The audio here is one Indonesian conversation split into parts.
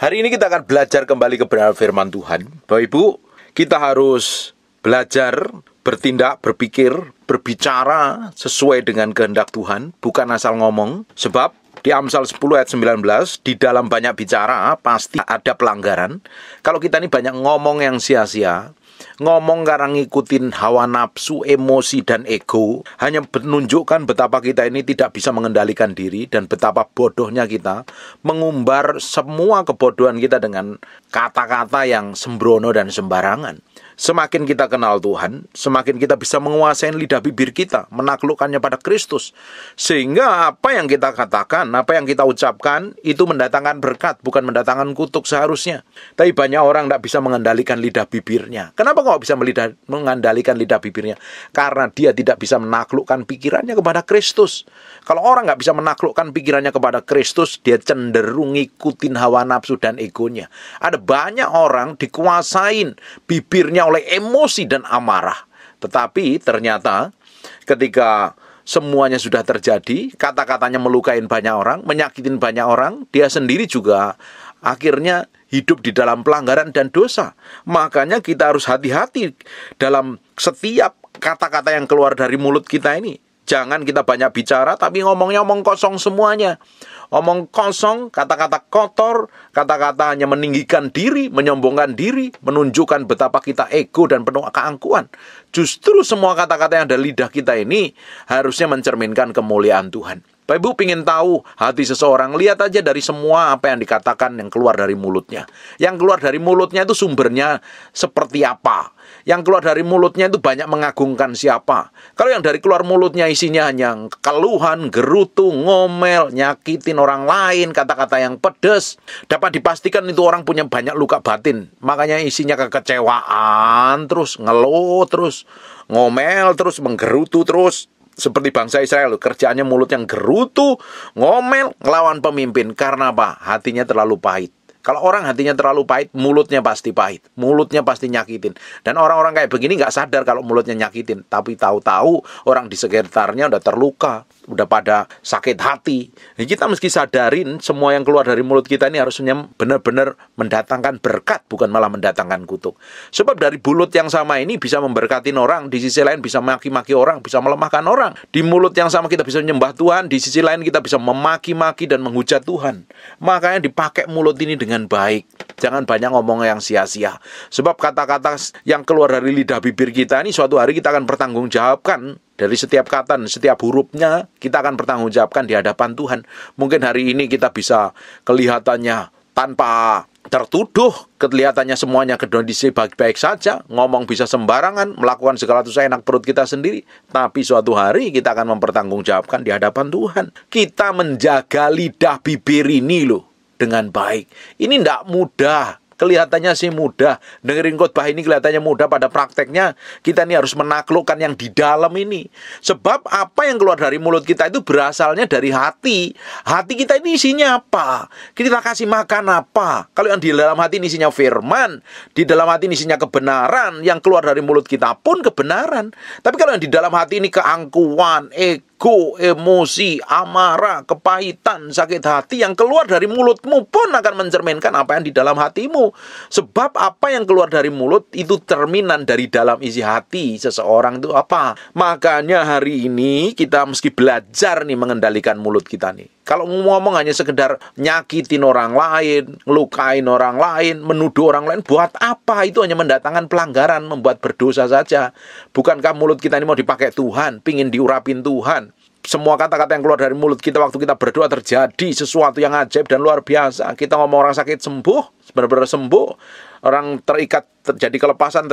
Hari ini kita akan belajar kembali kebenaran firman Tuhan. Bapak Ibu, kita harus belajar, bertindak, berpikir, berbicara sesuai dengan kehendak Tuhan, bukan asal ngomong. Sebab di Amsal 10 ayat 19, di dalam banyak bicara pasti ada pelanggaran. Kalau kita ini banyak ngomong yang sia-sia, ngomong karena ngikutin hawa nafsu, emosi, dan ego, hanya menunjukkan betapa kita ini tidak bisa mengendalikan diri dan betapa bodohnya kita mengumbar semua kebodohan kita dengan kata-kata yang sembrono dan sembarangan. Semakin kita kenal Tuhan, semakin kita bisa menguasai lidah bibir kita, menaklukkannya pada Kristus. Sehingga apa yang kita katakan, apa yang kita ucapkan, itu mendatangkan berkat, bukan mendatangkan kutuk seharusnya. Tapi banyak orang tidak bisa mengendalikan lidah bibirnya. Kenapa kok bisa mengendalikan lidah bibirnya? Karena dia tidak bisa menaklukkan pikirannya kepada Kristus. Kalau orang nggak bisa menaklukkan pikirannya kepada Kristus, dia cenderung ngikutin hawa nafsu dan egonya. Ada banyak orang dikuasain bibirnya oleh emosi dan amarah. Tetapi ternyata ketika semuanya sudah terjadi, kata-katanya melukain banyak orang, menyakitin banyak orang, dia sendiri juga akhirnya hidup di dalam pelanggaran dan dosa. Makanya kita harus hati-hati dalam setiap kata-kata yang keluar dari mulut kita ini. Jangan kita banyak bicara, tapi ngomongnya omong kosong semuanya. Omong kosong, kata-kata kotor, kata-kata hanya meninggikan diri, menyombongkan diri, menunjukkan betapa kita ego dan penuh keangkuhan. Justru semua kata-kata yang ada lidah kita ini harusnya mencerminkan kemuliaan Tuhan. Bapak Ibu ingin tahu hati seseorang, lihat aja dari semua apa yang dikatakan yang keluar dari mulutnya. Yang keluar dari mulutnya itu sumbernya seperti apa. Yang keluar dari mulutnya itu banyak mengagungkan siapa. Kalau yang dari keluar mulutnya isinya hanya keluhan, gerutu, ngomel, nyakitin orang lain, kata-kata yang pedas, dapat dipastikan itu orang punya banyak luka batin. Makanya isinya kekecewaan, terus ngeluh, terus ngomel, terus menggerutu, terus. Seperti bangsa Israel, kerjaannya mulut yang gerutu, ngomel, ngelawan pemimpin. Karena apa? Hatinya terlalu pahit. Kalau orang hatinya terlalu pahit, mulutnya pasti pahit. Mulutnya pasti nyakitin. Dan orang-orang kayak begini nggak sadar kalau mulutnya nyakitin. Tapi tahu-tahu orang di sekitarnya udah terluka, udah pada sakit hati. Jadi kita mesti sadarin semua yang keluar dari mulut kita ini harusnya benar-benar mendatangkan berkat, bukan malah mendatangkan kutuk. Sebab dari mulut yang sama ini bisa memberkatin orang, di sisi lain bisa maki-maki orang, bisa melemahkan orang. Di mulut yang sama kita bisa menyembah Tuhan, di sisi lain kita bisa memaki-maki dan menghujat Tuhan. Makanya dipakai mulut ini dengan baik. Jangan banyak ngomong yang sia-sia. Sebab kata-kata yang keluar dari lidah bibir kita ini suatu hari kita akan pertanggungjawabkan. Dari setiap kata, setiap hurufnya kita akan pertanggungjawabkan di hadapan Tuhan. Mungkin hari ini kita bisa kelihatannya tanpa tertuduh, kelihatannya semuanya kondisi baik-baik saja, ngomong bisa sembarangan, melakukan segala sesuatu enak perut kita sendiri. Tapi suatu hari kita akan mempertanggungjawabkan di hadapan Tuhan. Kita menjaga lidah bibir ini loh dengan baik. Ini tidak mudah. Kelihatannya sih mudah. Dengerin khotbah ini kelihatannya mudah, pada prakteknya kita ini harus menaklukkan yang di dalam ini. Sebab apa yang keluar dari mulut kita itu berasalnya dari hati. Hati kita ini isinya apa? Kita kasih makan apa? Kalau yang di dalam hati ini isinya firman, di dalam hati ini isinya kebenaran, yang keluar dari mulut kita pun kebenaran. Tapi kalau yang di dalam hati ini keangkuhan, ego, emosi, amarah, kepahitan, sakit hati, yang keluar dari mulutmu pun akan mencerminkan apa yang di dalam hatimu. Sebab apa yang keluar dari mulut itu cerminan dari dalam isi hati seseorang itu apa. Makanya hari ini kita mesti belajar nih mengendalikan mulut kita nih. Kalau ngomong hanya sekedar nyakitin orang lain, ngelukain orang lain, menuduh orang lain, buat apa? Itu hanya mendatangkan pelanggaran, membuat berdosa saja. Bukankah mulut kita ini mau dipakai Tuhan, pingin diurapin Tuhan? Semua kata-kata yang keluar dari mulut kita waktu kita berdoa terjadi sesuatu yang ajaib dan luar biasa. Kita ngomong orang sakit sembuh, benar-benar sembuh. Orang terikat terjadi kelepasan,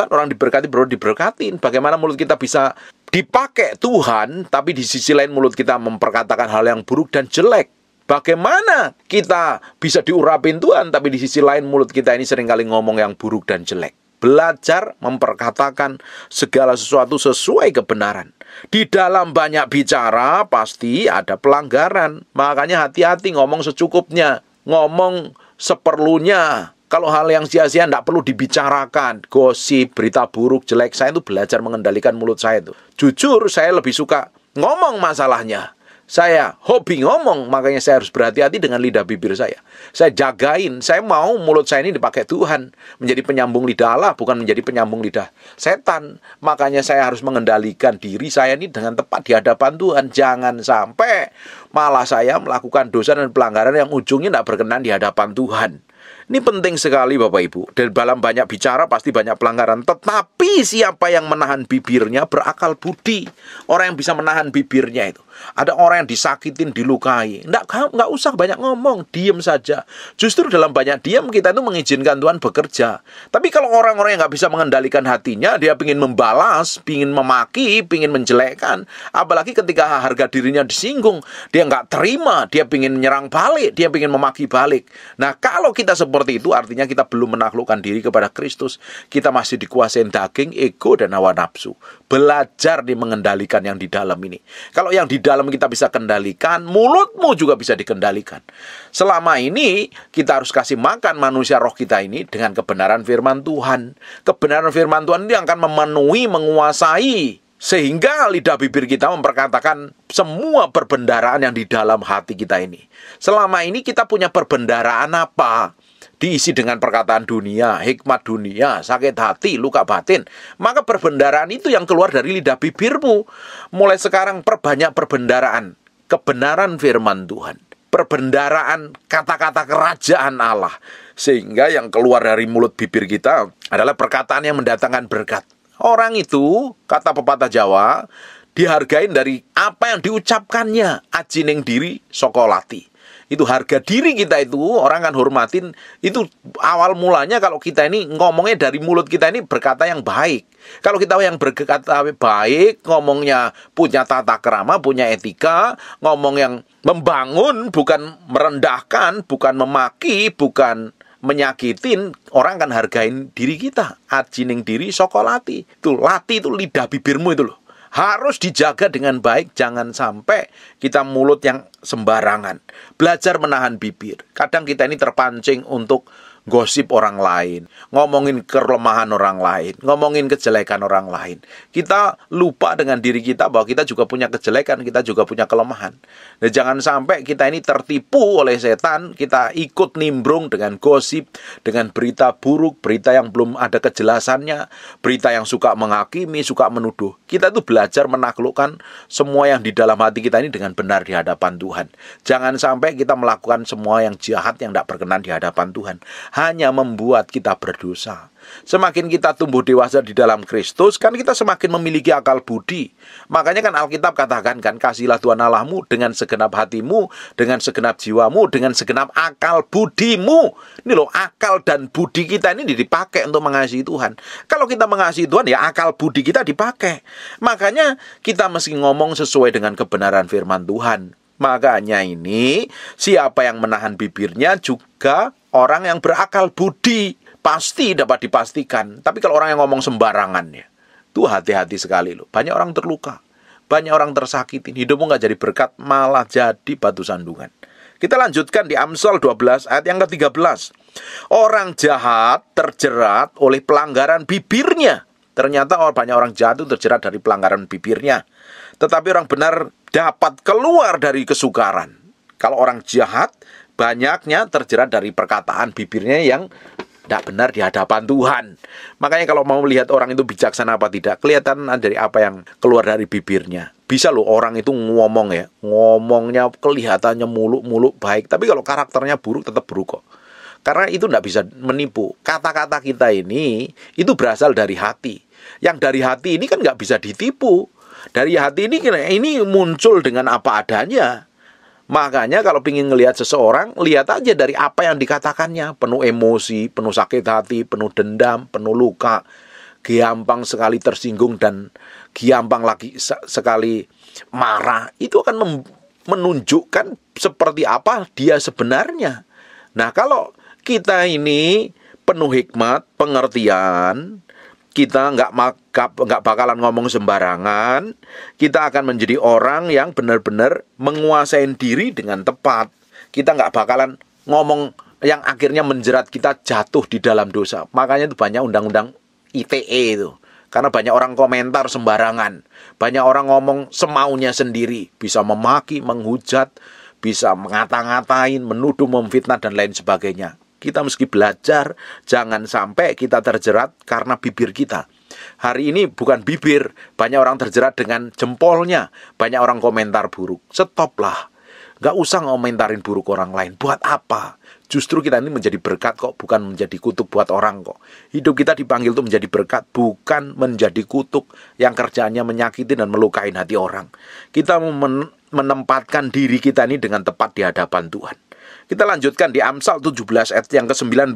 orang diberkati, baru diberkatin. Bagaimana mulut kita bisa dipakai Tuhan, tapi di sisi lain mulut kita memperkatakan hal yang buruk dan jelek. Bagaimana kita bisa diurapin Tuhan, tapi di sisi lain mulut kita ini seringkali ngomong yang buruk dan jelek. Belajar memperkatakan segala sesuatu sesuai kebenaran. Di dalam banyak bicara pasti ada pelanggaran. Makanya hati-hati ngomong secukupnya, ngomong seperlunya. Kalau hal yang sia-sia tidak perlu dibicarakan. Gosip, berita buruk, jelek. Saya itu belajar mengendalikan mulut saya itu. Jujur saya lebih suka ngomong masalahnya Saya hobi ngomong, makanya saya harus berhati-hati dengan lidah bibir saya. Saya jagain, saya mau mulut saya ini dipakai Tuhan. Menjadi penyambung lidah Allah, bukan menjadi penyambung lidah setan. Makanya saya harus mengendalikan diri saya ini dengan tepat di hadapan Tuhan. Jangan sampai malah saya melakukan dosa dan pelanggaran yang ujungnya tidak berkenan di hadapan Tuhan. Ini penting sekali Bapak Ibu. Dan dalam banyak bicara pasti banyak pelanggaran. Tetapi siapa yang menahan bibirnya berakal budi. Orang yang bisa menahan bibirnya itu. Ada orang yang disakitin, dilukai. Nggak usah banyak ngomong, diem saja. Justru dalam banyak diam kita itu mengizinkan Tuhan bekerja. Tapi kalau orang-orang yang nggak bisa mengendalikan hatinya, dia ingin membalas, ingin memaki, ingin menjelekkan. Apalagi ketika harga dirinya disinggung, dia nggak terima, dia ingin menyerang balik, dia ingin memaki balik. Nah, kalau kita seperti itu, artinya kita belum menaklukkan diri kepada Kristus. Kita masih dikuasain daging, ego, dan hawa nafsu. Belajar di mengendalikan yang di dalam ini. Kalau yang di dalam kita bisa kendalikan, mulutmu juga bisa dikendalikan. Selama ini kita harus kasih makan manusia roh kita ini dengan kebenaran firman Tuhan. Kebenaran firman Tuhan ini akan memenuhi, menguasai, sehingga lidah bibir kita memperkatakan semua perbendaharaan yang di dalam hati kita ini. Selama ini kita punya perbendaharaan apa? Diisi dengan perkataan dunia, hikmat dunia, sakit hati, luka batin. Maka perbendaharaan itu yang keluar dari lidah bibirmu. Mulai sekarang perbanyak perbendaharaan kebenaran firman Tuhan. Perbendaharaan kata-kata kerajaan Allah. Sehingga yang keluar dari mulut bibir kita adalah perkataan yang mendatangkan berkat. Orang itu, kata pepatah Jawa, dihargain dari apa yang diucapkannya. Ajining diri sokolati. Itu harga diri kita itu, orang kan hormatin. Itu awal mulanya kalau kita ini ngomongnya dari mulut kita ini berkata yang baik. Kalau kita yang berkata baik, ngomongnya punya tata krama, punya etika, ngomong yang membangun, bukan merendahkan, bukan memaki, bukan menyakitin, orang kan hargain diri kita. Ajining diri sokolati. Itu lati itu lidah bibirmu itu loh. Harus dijaga dengan baik, jangan sampai kita mulut yang sembarangan. Belajar menahan bibir. Kadang kita ini terpancing untuk gosip orang lain, ngomongin kelemahan orang lain, ngomongin kejelekan orang lain. Kita lupa dengan diri kita bahwa kita juga punya kejelekan, kita juga punya kelemahan. Dan jangan sampai kita ini tertipu oleh setan, kita ikut nimbrung dengan gosip, dengan berita buruk, berita yang belum ada kejelasannya, berita yang suka menghakimi, suka menuduh. Kita tuh belajar menaklukkan semua yang di dalam hati kita ini dengan benar di hadapan Tuhan. Jangan sampai kita melakukan semua yang jahat, yang tidak berkenan di hadapan Tuhan. Hanya membuat kita berdosa. Semakin kita tumbuh dewasa di dalam Kristus, kan kita semakin memiliki akal budi. Makanya kan Alkitab katakan kan, kasihilah Tuhan Allahmu dengan segenap hatimu, dengan segenap jiwamu, dengan segenap akal budimu. Ini loh, akal dan budi kita ini dipakai untuk mengasihi Tuhan. Kalau kita mengasihi Tuhan, ya akal budi kita dipakai. Makanya kita mesti ngomong sesuai dengan kebenaran firman Tuhan. Makanya ini, siapa yang menahan bibirnya juga orang yang berakal budi. Pasti dapat dipastikan. Tapi kalau orang yang ngomong sembarangan ya, itu hati-hati sekali loh. Banyak orang terluka, banyak orang tersakitin. Hidupmu gak jadi berkat, malah jadi batu sandungan. Kita lanjutkan di Amsal 12 ayat yang ke-13. Orang jahat terjerat oleh pelanggaran bibirnya. Ternyata banyak orang jahat itu terjerat dari pelanggaran bibirnya. Tetapi orang benar dapat keluar dari kesukaran. Kalau orang jahat, banyaknya terjerat dari perkataan bibirnya yang tidak benar di hadapan Tuhan. Makanya kalau mau melihat orang itu bijaksana apa tidak, kelihatan dari apa yang keluar dari bibirnya. Bisa loh orang itu ngomong ya, ngomongnya kelihatannya muluk-muluk baik, tapi kalau karakternya buruk tetap buruk kok. Karena itu tidak bisa menipu. Kata-kata kita ini itu berasal dari hati. Yang dari hati ini kan nggak bisa ditipu. Dari hati ini muncul dengan apa adanya. Makanya kalau ingin ngelihat seseorang, lihat aja dari apa yang dikatakannya. Penuh emosi, penuh sakit hati, penuh dendam, penuh luka, gampang sekali tersinggung dan gampang lagi sekali marah. Itu akan menunjukkan seperti apa dia sebenarnya. Nah, kalau kita ini penuh hikmat, pengertian, kita nggak bakalan ngomong sembarangan. Kita akan menjadi orang yang benar-benar menguasai diri dengan tepat. Kita nggak bakalan ngomong yang akhirnya menjerat kita jatuh di dalam dosa. Makanya itu banyak undang-undang ITE itu. Karena banyak orang komentar sembarangan. Banyak orang ngomong semaunya sendiri. Bisa memaki, menghujat, bisa mengata-ngatain, menuduh, memfitnah, dan lain sebagainya. Kita mesti belajar, jangan sampai kita terjerat karena bibir kita. Hari ini bukan bibir, banyak orang terjerat dengan jempolnya. Banyak orang komentar buruk. Stoplah. Gak usah ngomentarin buruk orang lain. Buat apa? Justru kita ini menjadi berkat kok, bukan menjadi kutuk buat orang kok. Hidup kita dipanggil untuk menjadi berkat, bukan menjadi kutuk yang kerjaannya menyakiti dan melukai hati orang. Kita menempatkan diri kita ini dengan tepat di hadapan Tuhan. Kita lanjutkan di Amsal 17 ayat yang ke-19.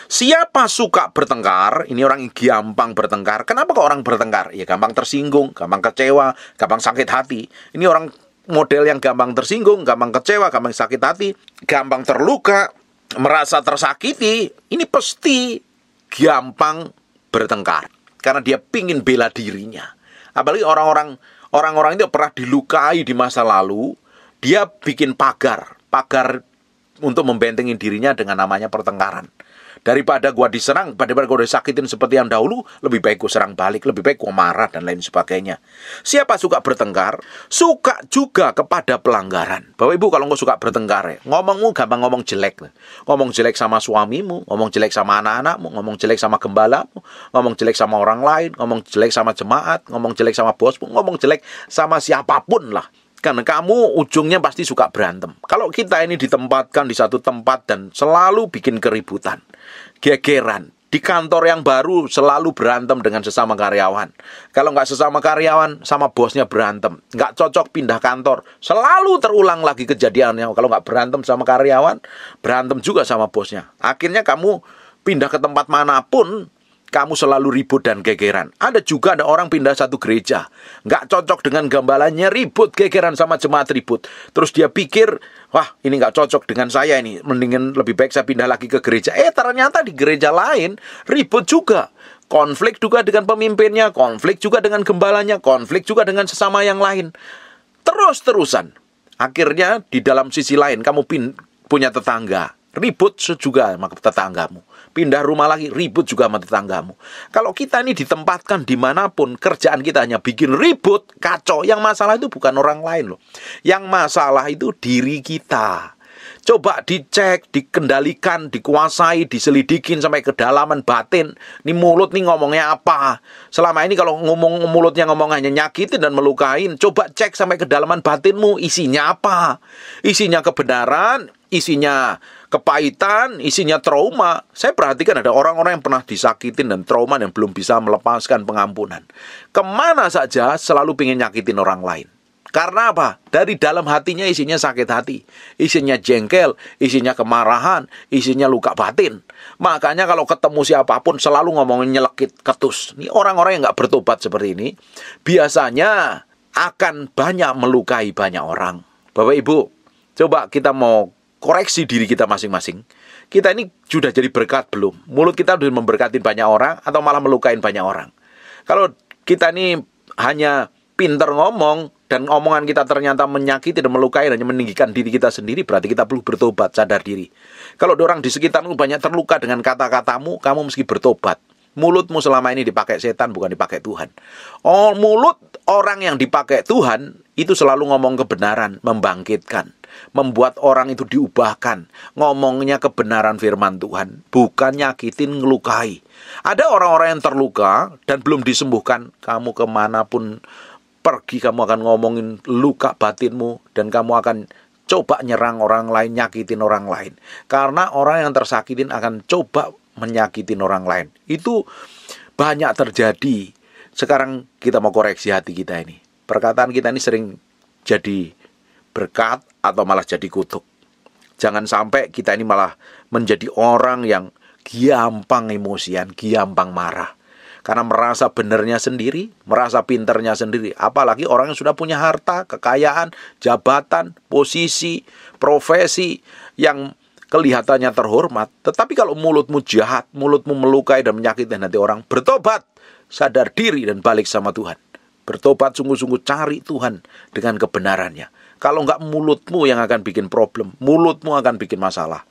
Siapa suka bertengkar, ini orang yang gampang bertengkar. Kenapa kok orang bertengkar? Ya gampang tersinggung, gampang kecewa, gampang sakit hati. Ini orang model yang gampang tersinggung, gampang kecewa, gampang sakit hati, gampang terluka, merasa tersakiti. Ini pasti gampang bertengkar karena dia pingin bela dirinya. Apalagi orang-orang itu pernah dilukai di masa lalu, dia bikin pagar untuk membentengi dirinya dengan namanya pertengkaran. Daripada gua diserang, daripada gua disakitin seperti yang dahulu, lebih baik gua serang balik, lebih baik gua marah, dan lain sebagainya. Siapa suka bertengkar, suka juga kepada pelanggaran. Bapak Ibu, kalau nggak suka bertengkar, ya, ngomongmu gampang ngomong jelek. Ngomong jelek sama suamimu, ngomong jelek sama anak-anakmu, ngomong jelek sama gembalamu, ngomong jelek sama orang lain, ngomong jelek sama jemaat, ngomong jelek sama bosmu, ngomong jelek sama siapapun lah. Karena kamu ujungnya pasti suka berantem. Kalau kita ini ditempatkan di satu tempat dan selalu bikin keributan, gegeran, di kantor yang baru selalu berantem dengan sesama karyawan. Kalau nggak sesama karyawan, sama bosnya berantem. Nggak cocok pindah kantor, selalu terulang lagi kejadiannya. Kalau nggak berantem sama karyawan, berantem juga sama bosnya. Akhirnya kamu pindah ke tempat manapun, kamu selalu ribut dan gegeran. Ada orang pindah satu gereja, nggak cocok dengan gambalannya, ribut, gegeran sama jemaat ribut. Terus dia pikir, wah ini nggak cocok dengan saya ini, mendingan lebih baik saya pindah lagi ke gereja. Ternyata di gereja lain ribut juga. Konflik juga dengan pemimpinnya, konflik juga dengan gembalanya, konflik juga dengan sesama yang lain. Terus-terusan. Akhirnya di dalam sisi lain kamu punya tetangga, ribut juga sama tetanggamu. Pindah rumah lagi, ribut juga sama tetanggamu. Kalau kita ini ditempatkan dimanapun, kerjaan kita hanya bikin ribut, kacau. Yang masalah itu bukan orang lain loh. Yang masalah itu diri kita. Coba dicek, dikendalikan, dikuasai, diselidikin sampai kedalaman batin. Ini mulut nih ngomongnya apa? Selama ini kalau mulutnya ngomong hanya nyakitin dan melukain, coba cek sampai kedalaman batinmu, isinya apa? Isinya kebenaran, isinya kepahitan, isinya trauma. Saya perhatikan ada orang-orang yang pernah disakitin dan trauma dan belum bisa melepaskan pengampunan. Kemana saja selalu pengen nyakitin orang lain. Karena apa? Dari dalam hatinya isinya sakit hati, isinya jengkel, isinya kemarahan, isinya luka batin. Makanya kalau ketemu siapapun selalu ngomongin nyelekit, ketus. Ini orang-orang yang gak bertobat seperti ini, biasanya akan banyak melukai banyak orang. Bapak Ibu, coba kita mau koreksi diri kita masing-masing. Kita ini sudah jadi berkat belum? Mulut kita sudah memberkati banyak orang atau malah melukain banyak orang? Kalau kita ini hanya pinter ngomong dan omongan kita ternyata menyakiti dan melukai dan meninggikan diri kita sendiri, berarti kita perlu bertobat, sadar diri. Kalau orang di sekitarmu banyak terluka dengan kata-katamu, kamu mesti bertobat. Mulutmu selama ini dipakai setan, bukan dipakai Tuhan. Mulut orang yang dipakai Tuhan itu selalu ngomong kebenaran, membangkitkan, membuat orang itu diubahkan. Ngomongnya kebenaran firman Tuhan, bukan nyakitin, ngelukai. Ada orang-orang yang terluka dan belum disembuhkan. Kamu kemanapun pergi, kamu akan ngomongin luka batinmu dan kamu akan coba nyerang orang lain, nyakitin orang lain. Karena orang yang tersakitin akan coba menyakitin orang lain. Itu banyak terjadi. Sekarang kita mau koreksi hati kita ini. Perkataan kita ini sering jadi berkat atau malah jadi kutuk. Jangan sampai kita ini malah menjadi orang yang gampang emosian, gampang marah. Karena merasa benernya sendiri, merasa pinternya sendiri. Apalagi orang yang sudah punya harta, kekayaan, jabatan, posisi, profesi yang kelihatannya terhormat. Tetapi kalau mulutmu jahat, mulutmu melukai dan menyakiti hati orang, bertobat, sadar diri dan balik sama Tuhan. Bertobat sungguh-sungguh, cari Tuhan dengan kebenarannya. Kalau enggak, mulutmu yang akan bikin problem, mulutmu akan bikin masalah,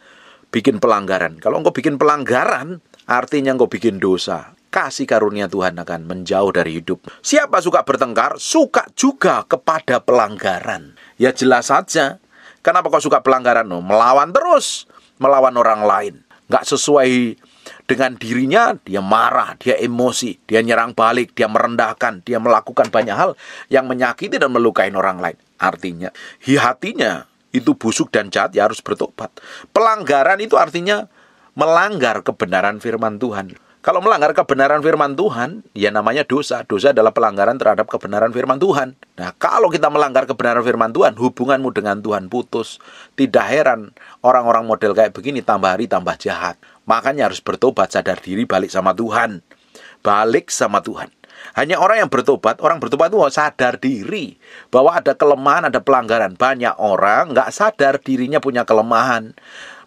bikin pelanggaran. Kalau engkau bikin pelanggaran, artinya engkau bikin dosa. kasih karunia Tuhan akan menjauh dari hidup. Siapa suka bertengkar, suka juga kepada pelanggaran. Ya jelas saja. Kenapa kau suka pelanggaran? Melawan terus, melawan orang lain. Nggak sesuai dengan dirinya, dia marah, dia emosi, dia nyerang balik, dia merendahkan, dia melakukan banyak hal yang menyakiti dan melukai orang lain. Artinya, hatinya itu busuk dan jahat, ya harus bertobat. Pelanggaran itu artinya melanggar kebenaran firman Tuhan. Kalau melanggar kebenaran firman Tuhan, ya namanya dosa. Dosa adalah pelanggaran terhadap kebenaran firman Tuhan. Nah, kalau kita melanggar kebenaran firman Tuhan, hubunganmu dengan Tuhan putus. Tidak heran orang-orang model kayak begini tambah hari tambah jahat. Makanya harus bertobat, sadar diri, balik sama Tuhan. Balik sama Tuhan. Hanya orang yang bertobat, orang bertobat itu sadar diri bahwa ada kelemahan, ada pelanggaran. Banyak orang nggak sadar dirinya punya kelemahan.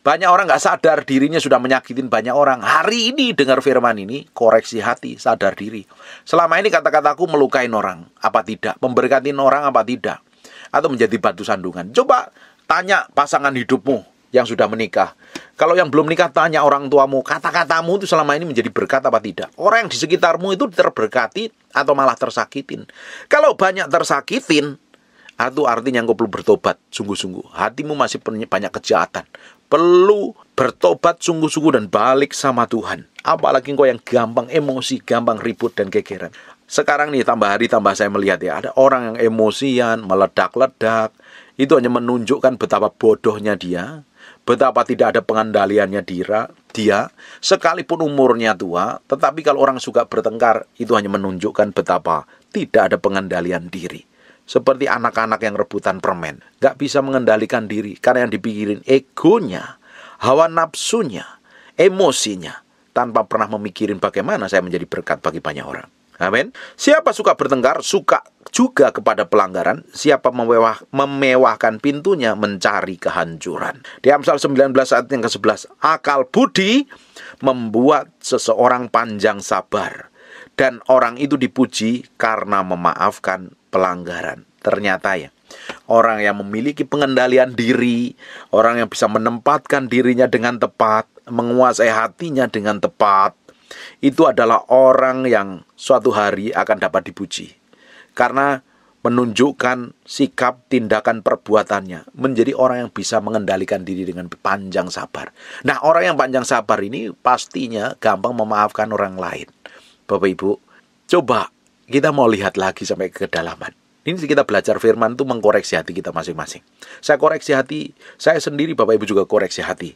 Banyak orang nggak sadar dirinya sudah menyakitin banyak orang. Hari ini dengar firman ini, koreksi hati, sadar diri. Selama ini kata-kataku melukain orang, apa tidak? Memberkatin orang, apa tidak? Atau menjadi batu sandungan. Coba tanya pasangan hidupmu yang sudah menikah. Kalau yang belum nikah, tanya orang tuamu, kata-katamu itu selama ini menjadi berkat apa tidak? Orang yang di sekitarmu itu terberkati atau malah tersakitin? Kalau banyak tersakitin, itu artinya engkau perlu bertobat sungguh-sungguh. Hatimu masih banyak kejahatan. Perlu bertobat sungguh-sungguh dan balik sama Tuhan. Apalagi engkau yang gampang emosi, gampang ribut dan gegeran. Sekarang nih tambah hari tambah saya melihat ya, ada orang yang emosian, meledak-ledak. Itu hanya menunjukkan betapa bodohnya dia, betapa tidak ada pengendaliannya dia, sekalipun umurnya tua. Tetapi kalau orang suka bertengkar, itu hanya menunjukkan betapa tidak ada pengendalian diri. Seperti anak-anak yang rebutan permen, gak bisa mengendalikan diri karena yang dipikirin egonya, hawa nafsunya, emosinya, tanpa pernah memikirin bagaimana saya menjadi berkat bagi banyak orang. Amin. Siapa suka bertengkar, suka juga kepada pelanggaran. Siapa memewahkan pintunya, mencari kehancuran. Di Amsal 19 ayat yang ke-11, akal budi membuat seseorang panjang sabar, dan orang itu dipuji karena memaafkan pelanggaran. Ternyata ya, orang yang memiliki pengendalian diri, orang yang bisa menempatkan dirinya dengan tepat, menguasai hatinya dengan tepat, itu adalah orang yang suatu hari akan dapat dipuji. Karena menunjukkan sikap, tindakan, perbuatannya, menjadi orang yang bisa mengendalikan diri dengan panjang sabar. Nah, orang yang panjang sabar ini pastinya gampang memaafkan orang lain. Bapak Ibu, coba kita mau lihat lagi sampai ke kedalaman. Ini kita belajar firman itu mengkoreksi hati kita masing-masing. Saya koreksi hati, saya sendiri, Bapak Ibu juga koreksi hati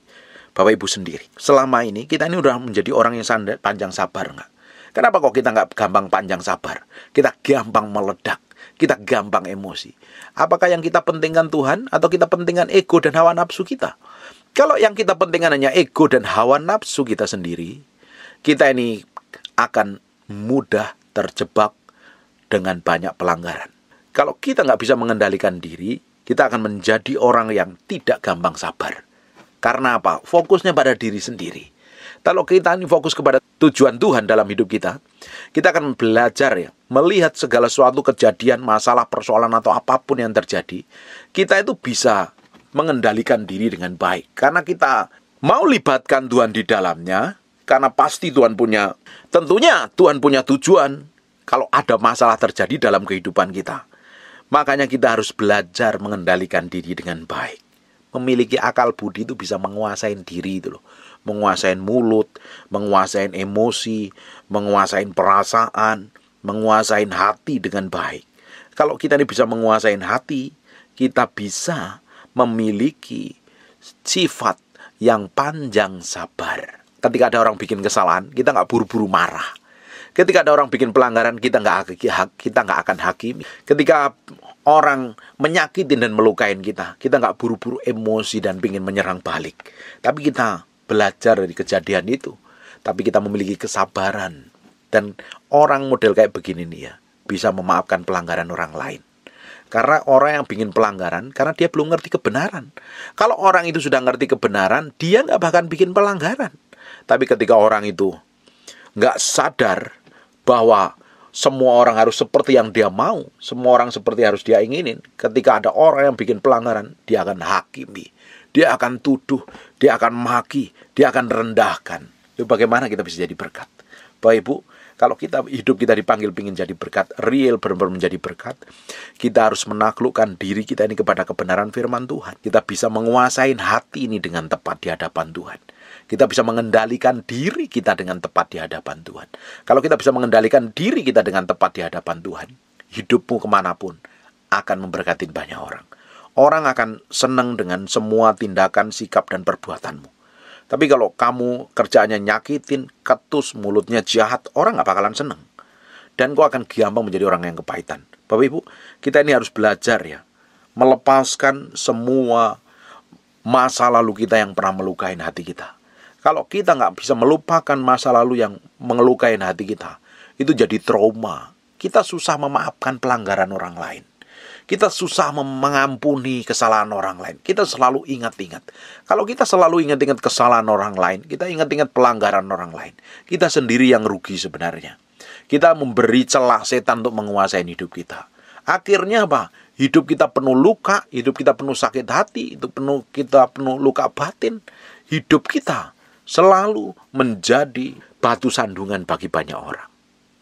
Bapak Ibu sendiri. Selama ini kita ini udah menjadi orang yang panjang sabar enggak? Kenapa kok kita nggak gampang panjang sabar? Kita gampang meledak, kita gampang emosi. Apakah yang kita pentingkan Tuhan atau kita pentingkan ego dan hawa nafsu kita? Kalau yang kita pentingkan hanya ego dan hawa nafsu kita sendiri, kita ini akan mudah terjebak dengan banyak pelanggaran. Kalau kita nggak bisa mengendalikan diri, kita akan menjadi orang yang tidak gampang sabar. Karena apa? Fokusnya pada diri sendiri. Kalau kita ini fokus kepada tujuan Tuhan dalam hidup kita, kita akan belajar ya, melihat segala suatu kejadian, masalah, persoalan atau apapun yang terjadi, kita itu bisa mengendalikan diri dengan baik. Karena kita mau libatkan Tuhan di dalamnya, karena pasti tentunya Tuhan punya tujuan kalau ada masalah terjadi dalam kehidupan kita. Makanya kita harus belajar mengendalikan diri dengan baik. Memiliki akal budi itu bisa menguasai diri itu loh. Menguasai mulut, menguasai emosi, menguasai perasaan, menguasai hati dengan baik. Kalau kita ini bisa menguasai hati, kita bisa memiliki sifat yang panjang sabar. Ketika ada orang bikin kesalahan, kita nggak buru-buru marah. Ketika ada orang bikin pelanggaran, kita nggak akan hakimi. Ketika orang menyakitin dan melukain kita nggak buru-buru emosi dan ingin menyerang balik. Tapi kita belajar dari kejadian itu. Tapi kita memiliki kesabaran. Dan orang model kayak begini nih ya, bisa memaafkan pelanggaran orang lain. Karena orang yang bikin pelanggaran, karena dia belum ngerti kebenaran. Kalau orang itu sudah ngerti kebenaran, dia nggak bahkan bikin pelanggaran. Tapi ketika orang itu nggak sadar bahwa semua orang harus seperti yang dia mau, semua orang seperti harus dia inginin. Ketika ada orang yang bikin pelanggaran, dia akan hakimi, dia akan tuduh, dia akan maki, dia akan rendahkan. Lalu bagaimana kita bisa jadi berkat? Bapak Ibu, kalau hidup kita dipanggil ingin jadi berkat, real benar-benar menjadi berkat, kita harus menaklukkan diri kita ini kepada kebenaran firman Tuhan. Kita bisa menguasai hati ini dengan tepat di hadapan Tuhan. Kita bisa mengendalikan diri kita dengan tepat di hadapan Tuhan. Kalau kita bisa mengendalikan diri kita dengan tepat di hadapan Tuhan, hidupmu kemanapun akan memberkati banyak orang. Orang akan senang dengan semua tindakan, sikap, dan perbuatanmu. Tapi kalau kamu kerjaannya nyakitin, ketus, mulutnya jahat, orang gak bakalan senang. Dan kau akan gampang menjadi orang yang kepahitan. Bapak Ibu, kita ini harus belajar ya, melepaskan semua masa lalu kita yang pernah melukai hati kita. Kalau kita nggak bisa melupakan masa lalu yang mengelukai hati kita, itu jadi trauma. Kita susah memaafkan pelanggaran orang lain. Kita susah mengampuni kesalahan orang lain. Kita selalu ingat-ingat. Kalau kita selalu ingat-ingat kesalahan orang lain, kita ingat-ingat pelanggaran orang lain, kita sendiri yang rugi sebenarnya. Kita memberi celah setan untuk menguasai hidup kita. Akhirnya apa? Hidup kita penuh luka, hidup kita penuh sakit hati, kita penuh luka batin. Hidup kita selalu menjadi batu sandungan bagi banyak orang.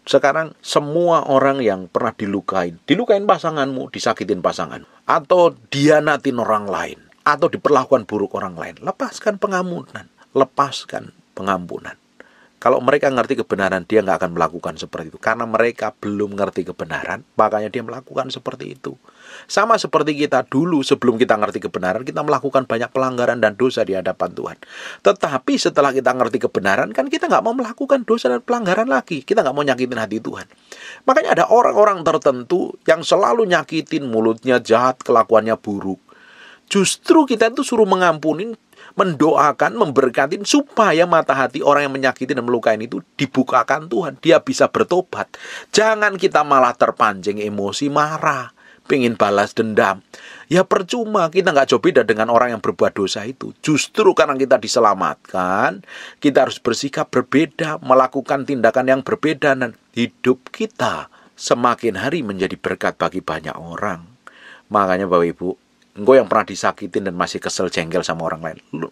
Sekarang semua orang yang pernah dilukain pasanganmu, disakitin pasangan, atau dianatin orang lain, atau diperlakukan buruk orang lain, lepaskan pengampunan. Kalau mereka ngerti kebenaran, dia nggak akan melakukan seperti itu. Karena mereka belum ngerti kebenaran, makanya dia melakukan seperti itu. Sama seperti kita dulu, sebelum kita ngerti kebenaran, kita melakukan banyak pelanggaran dan dosa di hadapan Tuhan. Tetapi setelah kita ngerti kebenaran, kan kita nggak mau melakukan dosa dan pelanggaran lagi. Kita nggak mau nyakitin hati Tuhan. Makanya ada orang-orang tertentu yang selalu nyakitin, mulutnya jahat, kelakuannya buruk. Justru kita itu suruh mengampuni, mendoakan, memberkatin supaya mata hati orang yang menyakiti dan melukai itu dibukakan Tuhan. Dia bisa bertobat. Jangan kita malah terpancing emosi, marah, pengen balas dendam. Ya percuma, kita nggak jauh beda dengan orang yang berbuat dosa itu. Justru karena kita diselamatkan, kita harus bersikap berbeda, melakukan tindakan yang berbeda, dan hidup kita semakin hari menjadi berkat bagi banyak orang. Makanya Bapak Ibu, engkau yang pernah disakitin dan masih kesel jengkel sama orang lain, lu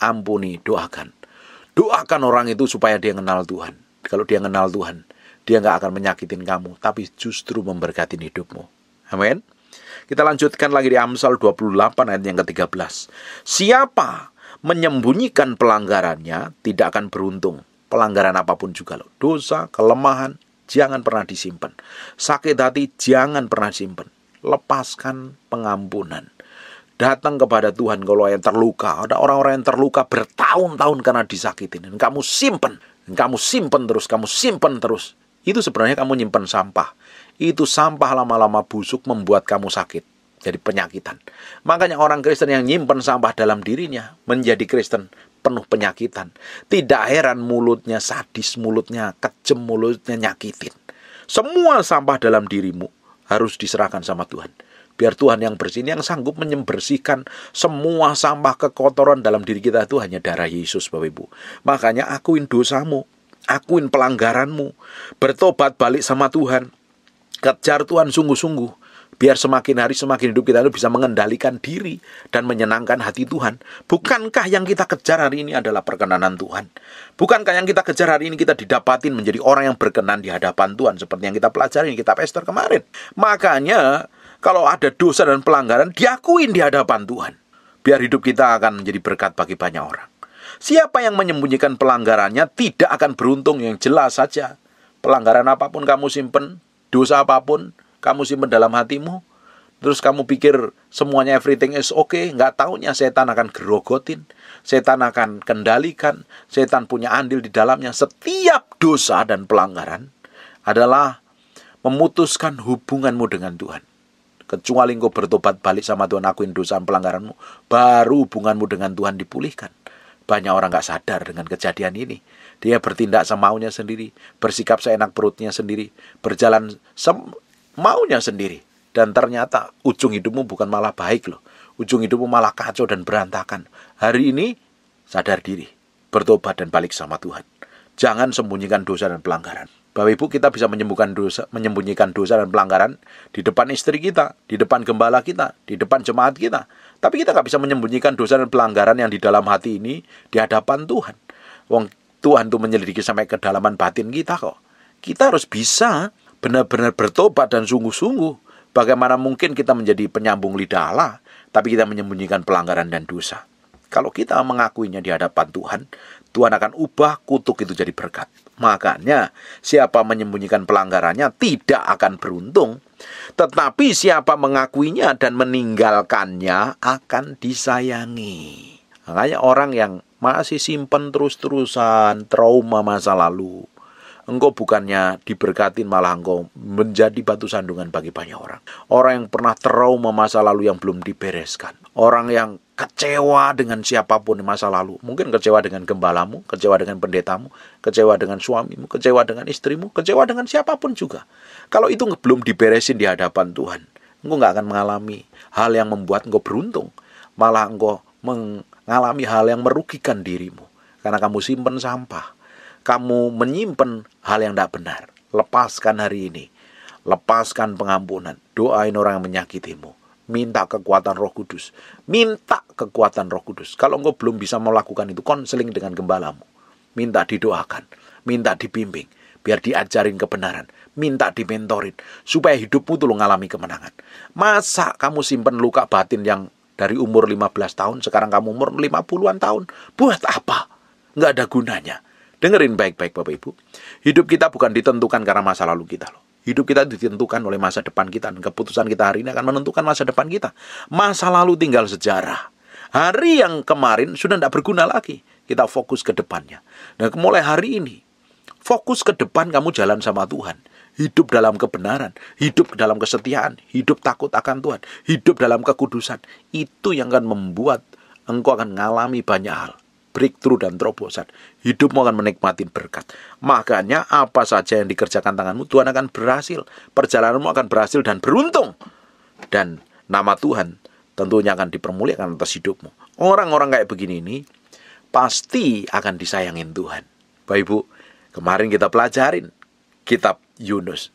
ampuni, doakan. Doakan orang itu supaya dia kenal Tuhan. Kalau dia kenal Tuhan, dia nggak akan menyakitin kamu, tapi justru memberkati hidupmu. Amin. Kita lanjutkan lagi di Amsal 28 ayat yang ke-13. Siapa menyembunyikan pelanggarannya tidak akan beruntung. Pelanggaran apapun juga loh. Dosa, kelemahan, jangan pernah disimpan. Sakit hati, jangan pernah simpan. Lepaskan pengampunan. Datang kepada Tuhan kalau yang terluka. Ada orang-orang yang terluka bertahun-tahun karena disakitin. Dan kamu simpen. Kamu simpen terus. Itu sebenarnya kamu nyimpen sampah. Itu sampah lama-lama busuk membuat kamu sakit. Jadi penyakitan. Makanya orang Kristen yang nyimpen sampah dalam dirinya menjadi Kristen penuh penyakitan. Tidak heran mulutnya sadis, mulutnya kejem, mulutnya nyakitin. Semua sampah dalam dirimu harus diserahkan sama Tuhan. Biar Tuhan yang bersih, yang sanggup membersihkan semua sampah kekotoran dalam diri kita itu hanya darah Yesus, Bapak Ibu. Makanya akuin dosamu, akuin pelanggaranmu, bertobat balik sama Tuhan, kejar Tuhan sungguh-sungguh. Biar semakin hari semakin hidup kita itu bisa mengendalikan diri dan menyenangkan hati Tuhan. Bukankah yang kita kejar hari ini adalah perkenanan Tuhan? Bukankah yang kita kejar hari ini kita didapatin menjadi orang yang berkenan di hadapan Tuhan, seperti yang kita pelajari di kitab Ester kemarin. Makanya kalau ada dosa dan pelanggaran, diakuin di hadapan Tuhan. Biar hidup kita akan menjadi berkat bagi banyak orang. Siapa yang menyembunyikan pelanggarannya tidak akan beruntung. Yang jelas saja, pelanggaran apapun kamu simpen, dosa apapun kamu simpen dalam hatimu, terus kamu pikir semuanya everything is okay, nggak taunya setan akan gerogotin, setan akan kendalikan, setan punya andil di dalamnya. Setiap dosa dan pelanggaran adalah memutuskan hubunganmu dengan Tuhan. Kecuali engkau bertobat balik sama Tuhan, akuin dosa dan pelanggaranmu, baru hubunganmu dengan Tuhan dipulihkan. Banyak orang nggak sadar dengan kejadian ini. Dia bertindak semaunya sendiri, bersikap seenak perutnya sendiri, berjalan maunya sendiri. Dan ternyata ujung hidupmu bukan malah baik loh. Ujung hidupmu malah kacau dan berantakan. Hari ini sadar diri, bertobat dan balik sama Tuhan. Jangan sembunyikan dosa dan pelanggaran. Bapak Ibu, kita bisa menyembunyikan dosa dan pelanggaran di depan istri kita, di depan gembala kita, di depan jemaat kita. Tapi kita nggak bisa menyembunyikan dosa dan pelanggaran yang di dalam hati ini di hadapan Tuhan. Tuhan tuh menyelidiki sampai kedalaman batin kita kok. Kita harus bisa benar-benar bertobat dan sungguh-sungguh. Bagaimana mungkin kita menjadi penyambung lidah Allah, tapi kita menyembunyikan pelanggaran dan dosa. Kalau kita mengakuinya di hadapan Tuhan, Tuhan akan ubah kutuk itu jadi berkat. Makanya, siapa menyembunyikan pelanggarannya tidak akan beruntung. Tetapi siapa mengakuinya dan meninggalkannya akan disayangi. Makanya orang yang masih simpen terus-terusan trauma masa lalu, engkau bukannya diberkatin, malah engkau menjadi batu sandungan bagi banyak orang. Orang yang pernah trauma masa lalu yang belum dibereskan. Orang yang kecewa dengan siapapun di masa lalu. Mungkin kecewa dengan gembalamu, kecewa dengan pendetamu, kecewa dengan suamimu, kecewa dengan istrimu, kecewa dengan siapapun juga. Kalau itu belum diberesin di hadapan Tuhan, engkau gak akan mengalami hal yang membuat engkau beruntung. Malah engkau mengalami hal yang merugikan dirimu. Karena kamu simpen sampah. Kamu menyimpan hal yang tidak benar. Lepaskan hari ini. Lepaskan pengampunan. Doain orang yang menyakitimu. Minta kekuatan Roh Kudus. Minta kekuatan Roh Kudus. Kalau engkau belum bisa melakukan itu, konseling dengan gembalamu. Minta didoakan. Minta dibimbing. Biar diajarin kebenaran. Minta dimentorin. Supaya hidupmu tuh ngalami kemenangan. Masa kamu simpen luka batin yang dari umur 15 tahun, sekarang kamu umur 50-an tahun. Buat apa? Nggak ada gunanya. Dengerin baik-baik Bapak Ibu. Hidup kita bukan ditentukan karena masa lalu kita loh. Hidup kita ditentukan oleh masa depan kita. Dan keputusan kita hari ini akan menentukan masa depan kita. Masa lalu tinggal sejarah. Hari yang kemarin sudah tidak berguna lagi. Kita fokus ke depannya. Dan mulai hari ini, fokus ke depan kamu jalan sama Tuhan. Hidup dalam kebenaran. Hidup dalam kesetiaan. Hidup takut akan Tuhan. Hidup dalam kekudusan. Itu yang akan membuat engkau akan mengalami banyak hal. Breakthrough dan terobosan. Hidupmu akan menikmati berkat. Makanya apa saja yang dikerjakan tanganmu, Tuhan akan berhasil. Perjalananmu akan berhasil dan beruntung. Dan nama Tuhan tentunya akan dipermuliakan atas hidupmu. Orang-orang kayak begini ini pasti akan disayangin Tuhan. Bapak Ibu, kemarin kita pelajarin kitab Yunus.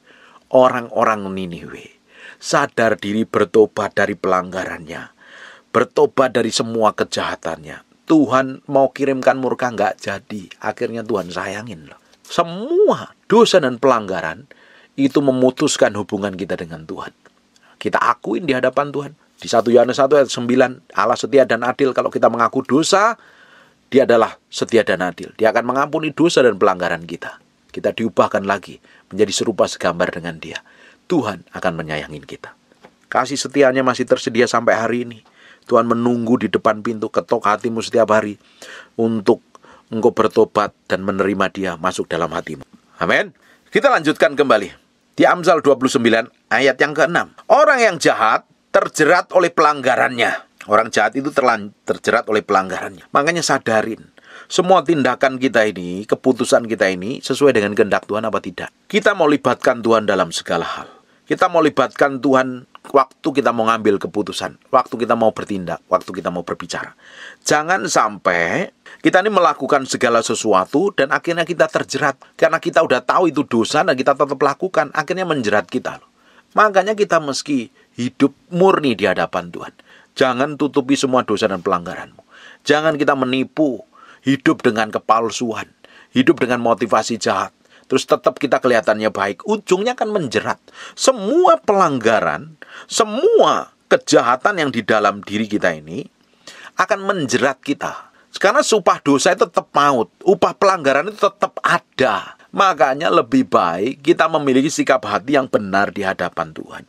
Orang-orang Niniwe sadar diri, bertobat dari pelanggarannya. Bertobat dari semua kejahatannya. Tuhan mau kirimkan murka nggak jadi. Akhirnya Tuhan sayangin loh. Semua dosa dan pelanggaran itu memutuskan hubungan kita dengan Tuhan. Kita akuin di hadapan Tuhan. Di 1 Yohanes 1 ayat 9, Allah setia dan adil. Kalau kita mengaku dosa, Dia adalah setia dan adil. Dia akan mengampuni dosa dan pelanggaran kita. Kita diubahkan lagi menjadi serupa segambar dengan Dia. Tuhan akan menyayangin kita. Kasih setianya masih tersedia sampai hari ini. Tuhan menunggu di depan pintu, ketok hatimu setiap hari untuk engkau bertobat dan menerima Dia masuk dalam hatimu. Amin. Kita lanjutkan kembali. Di Amsal 29 ayat yang ke-6. Orang yang jahat terjerat oleh pelanggarannya. Orang jahat itu terjerat oleh pelanggarannya. Makanya sadarin. Semua tindakan kita ini, keputusan kita ini sesuai dengan kehendak Tuhan apa tidak. Kita mau libatkan Tuhan dalam segala hal. Kita mau libatkan Tuhan waktu kita mau ngambil keputusan, waktu kita mau bertindak, waktu kita mau berbicara. Jangan sampai kita ini melakukan segala sesuatu dan akhirnya kita terjerat. Karena kita udah tahu itu dosa dan kita tetap lakukan, akhirnya menjerat kita. Makanya kita meski hidup murni di hadapan Tuhan. Jangan tutupi semua dosa dan pelanggaranmu. Jangan kita menipu, hidup dengan kepalsuan, hidup dengan motivasi jahat. Terus tetap kita kelihatannya baik, ujungnya akan menjerat. Semua pelanggaran, semua kejahatan yang di dalam diri kita ini akan menjerat kita. Karena upah dosa itu tetap maut, upah pelanggaran itu tetap ada. Makanya lebih baik kita memiliki sikap hati yang benar di hadapan Tuhan.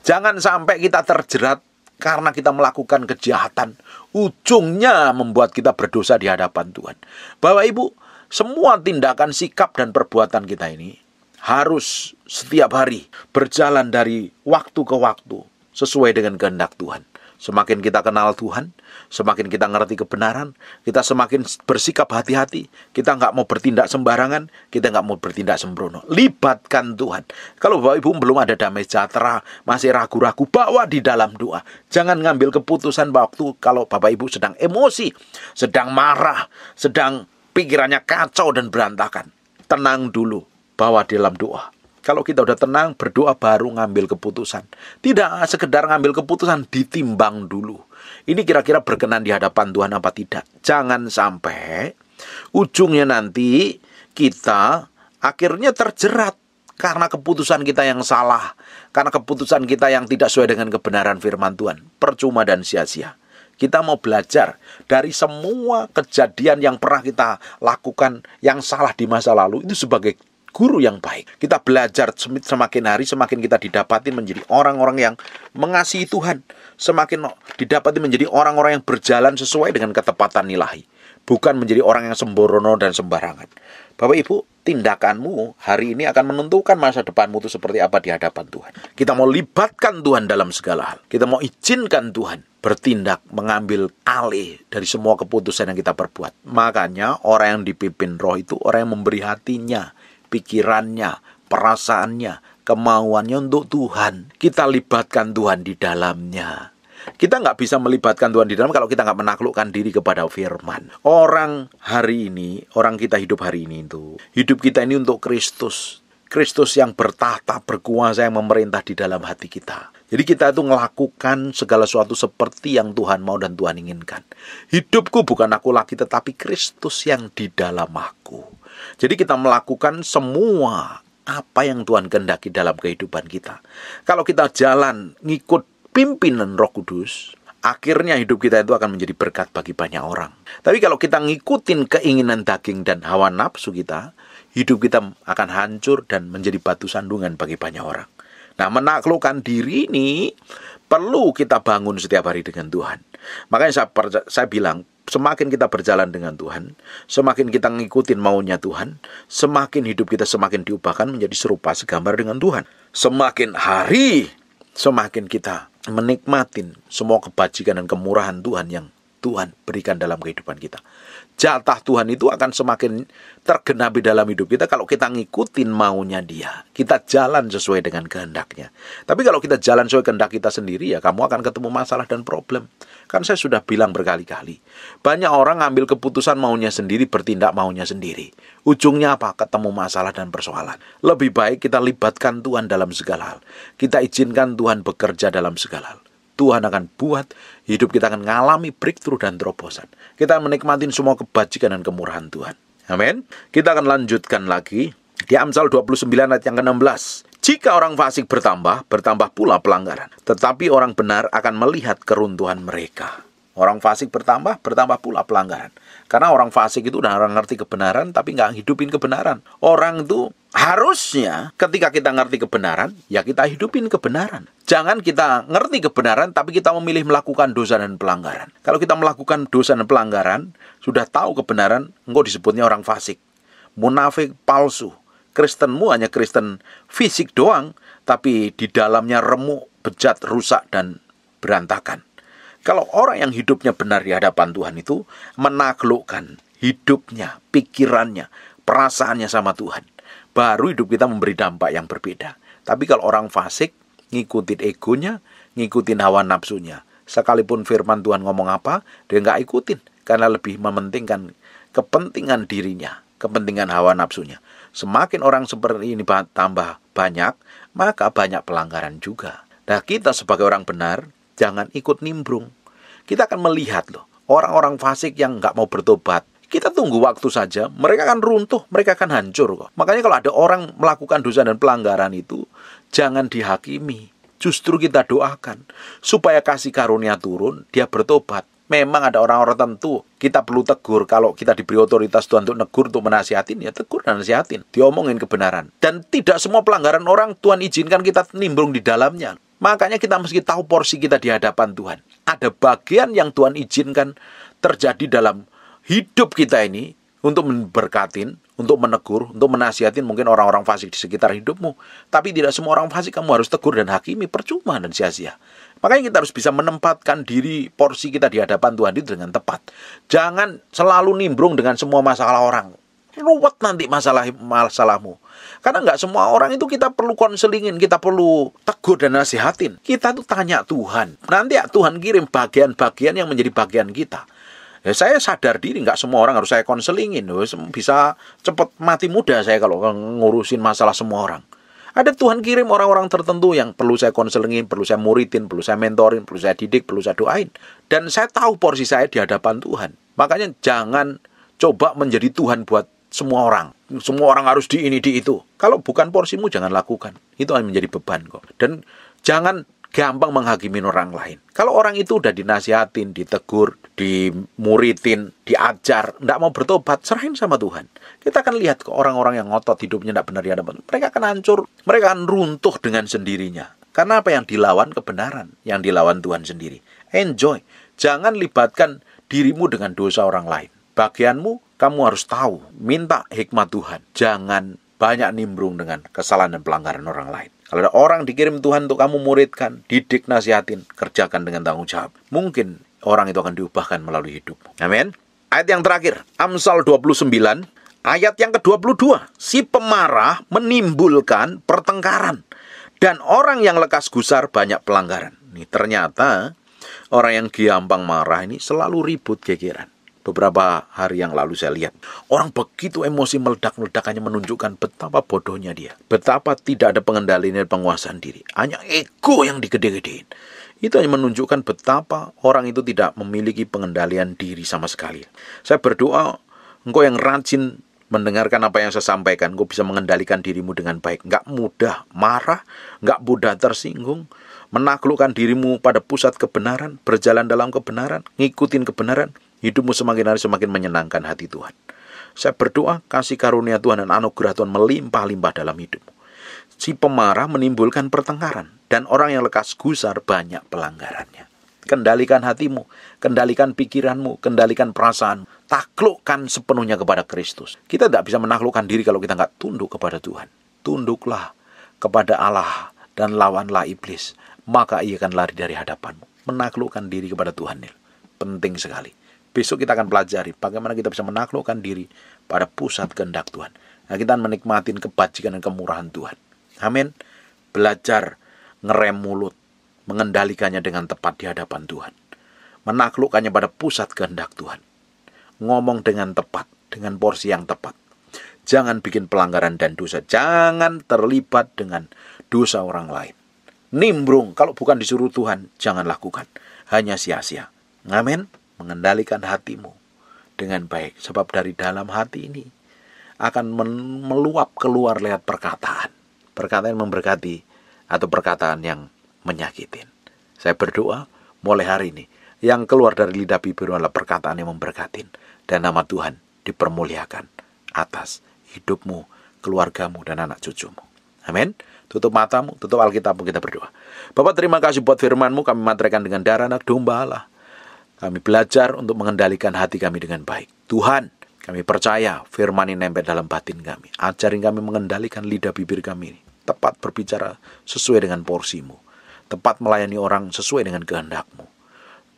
Jangan sampai kita terjerat karena kita melakukan kejahatan. Ujungnya membuat kita berdosa di hadapan Tuhan. Bapak Ibu, semua tindakan, sikap, dan perbuatan kita ini harus setiap hari berjalan dari waktu ke waktu sesuai dengan kehendak Tuhan. Semakin kita kenal Tuhan, semakin kita ngerti kebenaran, kita semakin bersikap hati-hati. Kita nggak mau bertindak sembarangan, kita nggak mau bertindak sembrono. Libatkan Tuhan. Kalau Bapak Ibu belum ada damai sejahtera, masih ragu-ragu, bawa di dalam doa. Jangan ngambil keputusan waktu kalau Bapak Ibu sedang emosi, sedang marah, sedang pikirannya kacau dan berantakan. Tenang dulu, bawa di dalam doa. Kalau kita udah tenang, berdoa baru ngambil keputusan. Tidak sekedar ngambil keputusan, ditimbang dulu. Ini kira-kira berkenan di hadapan Tuhan apa tidak. Jangan sampai Ujungnya nanti kita akhirnya terjerat karena keputusan kita yang salah, karena keputusan kita yang tidak sesuai dengan kebenaran firman Tuhan. Percuma dan sia-sia. Kita mau belajar dari semua kejadian yang pernah kita lakukan yang salah di masa lalu itu sebagai guru yang baik. Kita belajar semakin hari semakin kita didapati menjadi orang-orang yang mengasihi Tuhan, semakin didapati menjadi orang-orang yang berjalan sesuai dengan ketepatan ilahi, bukan menjadi orang yang sembrono dan sembarangan. Bapak Ibu, tindakanmu hari ini akan menentukan masa depanmu itu seperti apa di hadapan Tuhan. Kita mau libatkan Tuhan dalam segala hal. Kita mau izinkan Tuhan bertindak, mengambil alih dari semua keputusan yang kita perbuat. Makanya orang yang dipimpin Roh itu orang yang memberi hatinya, pikirannya, perasaannya, kemauannya untuk Tuhan. Kita libatkan Tuhan di dalamnya. Kita nggak bisa melibatkan Tuhan di dalam kalau kita nggak menaklukkan diri kepada firman. Orang hari ini, orang kita hidup hari ini itu, hidup kita ini untuk Kristus. Kristus yang bertahta, berkuasa, yang memerintah di dalam hati kita. Jadi kita itu melakukan segala sesuatu seperti yang Tuhan mau dan Tuhan inginkan. Hidupku bukan aku lagi, tetapi Kristus yang di dalam aku. Jadi kita melakukan semua apa yang Tuhan kehendaki dalam kehidupan kita. Kalau kita jalan ngikut pimpinan Roh Kudus, akhirnya hidup kita itu akan menjadi berkat bagi banyak orang. Tapi kalau kita ngikutin keinginan daging dan hawa nafsu kita, hidup kita akan hancur dan menjadi batu sandungan bagi banyak orang. Nah, menaklukkan diri ini perlu kita bangun setiap hari dengan Tuhan. Makanya saya bilang, semakin kita berjalan dengan Tuhan, semakin kita ngikutin maunya Tuhan, semakin hidup kita semakin diubahkan menjadi serupa segambar dengan Tuhan. Semakin hari, semakin kita menikmatin semua kebajikan dan kemurahan Tuhan yang Tuhan berikan dalam kehidupan kita. Jatah Tuhan itu akan semakin tergenapi dalam hidup kita kalau kita ngikutin maunya Dia. Kita jalan sesuai dengan kehendaknya. Tapi kalau kita jalan sesuai kehendak kita sendiri, ya kamu akan ketemu masalah dan problem. Kan saya sudah bilang berkali-kali, banyak orang ngambil keputusan maunya sendiri, bertindak maunya sendiri. Ujungnya apa? Ketemu masalah dan persoalan. Lebih baik kita libatkan Tuhan dalam segala hal. Kita izinkan Tuhan bekerja dalam segala hal. Tuhan akan buat hidup kita akan mengalami breakthrough dan terobosan. Kita akan menikmati semua kebajikan dan kemurahan Tuhan. Amin. Kita akan lanjutkan lagi di Amsal 29 ayat yang ke-16. Jika orang fasik bertambah, bertambah pula pelanggaran. Tetapi orang benar akan melihat keruntuhan mereka. Orang fasik bertambah, bertambah pula pelanggaran. Karena orang fasik itu udah orang ngerti kebenaran, tapi nggak hidupin kebenaran. Orang itu harusnya ketika kita ngerti kebenaran, ya kita hidupin kebenaran. Jangan kita ngerti kebenaran, tapi kita memilih melakukan dosa dan pelanggaran. Kalau kita melakukan dosa dan pelanggaran, sudah tahu kebenaran, engkau disebutnya orang fasik. Munafik, palsu. Kristenmu hanya Kristen fisik doang, tapi di dalamnya remuk, bejat, rusak, dan berantakan. Kalau orang yang hidupnya benar di hadapan Tuhan itu menaklukkan hidupnya, pikirannya, perasaannya sama Tuhan, baru hidup kita memberi dampak yang berbeda. Tapi kalau orang fasik, ngikutin egonya, ngikutin hawa nafsunya, sekalipun firman Tuhan ngomong apa, dia nggak ikutin, karena lebih mementingkan kepentingan dirinya, kepentingan hawa nafsunya. Semakin orang seperti ini tambah banyak, maka banyak pelanggaran juga. Nah, kita sebagai orang benar, jangan ikut nimbrung. Kita akan melihat loh, orang-orang fasik yang nggak mau bertobat. Kita tunggu waktu saja, mereka akan runtuh, mereka akan hancur kok. Makanya kalau ada orang melakukan dosa dan pelanggaran itu, jangan dihakimi. Justru kita doakan, supaya kasih karunia turun, dia bertobat. Memang ada orang-orang tertentu, kita perlu tegur. Kalau kita diberi otoritas Tuhan untuk negur, untuk menasihatin, ya tegur dan nasihatin. Diomongin kebenaran. Dan tidak semua pelanggaran orang Tuhan izinkan kita nimbrung di dalamnya. Makanya kita mesti tahu porsi kita di hadapan Tuhan. Ada bagian yang Tuhan izinkan terjadi dalam hidup kita ini untuk memberkatin, untuk menegur, untuk menasihatin mungkin orang-orang fasik di sekitar hidupmu. Tapi tidak semua orang fasik kamu harus tegur dan hakimi, percuma dan sia-sia. Makanya kita harus bisa menempatkan diri porsi kita di hadapan Tuhan itu dengan tepat. Jangan selalu nimbrung dengan semua masalah orang. Ruwet nanti masalahmu. Karena nggak semua orang itu kita perlu konselingin, kita perlu tegur dan nasihatin. Kita tuh tanya Tuhan. Nanti ya Tuhan kirim bagian-bagian yang menjadi bagian kita. Ya, saya sadar diri nggak semua orang harus saya konselingin. Bisa cepat mati muda saya kalau ngurusin masalah semua orang. Ada Tuhan kirim orang-orang tertentu yang perlu saya konselingin, perlu saya muridin, perlu saya mentorin, perlu saya didik, perlu saya doain. Dan saya tahu porsi saya di hadapan Tuhan. Makanya jangan coba menjadi Tuhan buat semua orang. Semua orang harus di ini, di itu. Kalau bukan porsimu, jangan lakukan. Itu akan menjadi beban kok. Dan jangan gampang menghakimi orang lain. Kalau orang itu udah dinasihatin, ditegur, dimuridin, diajar, tidak mau bertobat, serahin sama Tuhan. Kita akan lihat ke orang-orang yang ngotot hidupnya tidak benar di hadapan. Mereka akan hancur, mereka akan runtuh dengan sendirinya. Karena apa? Yang dilawan kebenaran, yang dilawan Tuhan sendiri. Enjoy. Jangan libatkan dirimu dengan dosa orang lain. Bagianmu, kamu harus tahu, minta hikmat Tuhan. Jangan banyak nimbrung dengan kesalahan dan pelanggaran orang lain. Kalau ada orang dikirim Tuhan untuk kamu muridkan, didik, nasihatin, kerjakan dengan tanggung jawab. Mungkin orang itu akan diubahkan melalui hidupmu. Amin. Ayat yang terakhir, Amsal 29, ayat yang ke-22. Si pemarah menimbulkan pertengkaran, dan orang yang lekas gusar banyak pelanggaran. Ini ternyata orang yang gampang marah ini selalu ribut gegeran. Beberapa hari yang lalu saya lihat, orang begitu emosi meledak-meledak hanya menunjukkan betapa bodohnya dia. Betapa tidak ada pengendalian dan penguasaan diri. Hanya ego yang digede-gedein. Itu hanya menunjukkan betapa orang itu tidak memiliki pengendalian diri sama sekali. Saya berdoa, engkau yang rajin mendengarkan apa yang saya sampaikan, engkau bisa mengendalikan dirimu dengan baik. Enggak mudah marah, enggak mudah tersinggung. Menaklukkan dirimu pada pusat kebenaran, berjalan dalam kebenaran, ngikutin kebenaran. Hidupmu semakin hari semakin menyenangkan hati Tuhan. Saya berdoa kasih karunia Tuhan dan anugerah Tuhan melimpah-limpah dalam hidupmu. Si pemarah menimbulkan pertengkaran, dan orang yang lekas gusar banyak pelanggarannya. Kendalikan hatimu, kendalikan pikiranmu, kendalikan perasaanmu. Taklukkan sepenuhnya kepada Kristus. Kita tidak bisa menaklukkan diri kalau kita nggak tunduk kepada Tuhan. Tunduklah kepada Allah dan lawanlah iblis, maka ia akan lari dari hadapanmu. Menaklukkan diri kepada Tuhan, penting sekali. Besok kita akan pelajari bagaimana kita bisa menaklukkan diri pada pusat kehendak Tuhan. Nah, kita akan menikmati kebajikan dan kemurahan Tuhan. Amin. Belajar ngerem mulut, mengendalikannya dengan tepat di hadapan Tuhan. Menaklukkannya pada pusat kehendak Tuhan. Ngomong dengan tepat, dengan porsi yang tepat. Jangan bikin pelanggaran dan dosa. Jangan terlibat dengan dosa orang lain. Nimbrung, kalau bukan disuruh Tuhan, jangan lakukan. Hanya sia-sia. Amin. Mengendalikan hatimu dengan baik. Sebab dari dalam hati ini akan meluap keluar lewat perkataan. Perkataan yang memberkati atau perkataan yang menyakitin. Saya berdoa mulai hari ini yang keluar dari lidah bibirmu adalah perkataan yang memberkatin. Dan nama Tuhan dipermuliakan atas hidupmu, keluargamu, dan anak cucumu. Amin. Tutup matamu, tutup Alkitabmu, kita berdoa. Bapak, terima kasih buat firman-Mu. Kami materaikan dengan darah anak domba Allah. Kami belajar untuk mengendalikan hati kami dengan baik. Tuhan, kami percaya firman ini nempel dalam batin kami. Ajarin kami mengendalikan lidah bibir kami ini. Tepat berbicara sesuai dengan porsimu. Tepat melayani orang sesuai dengan kehendak-Mu.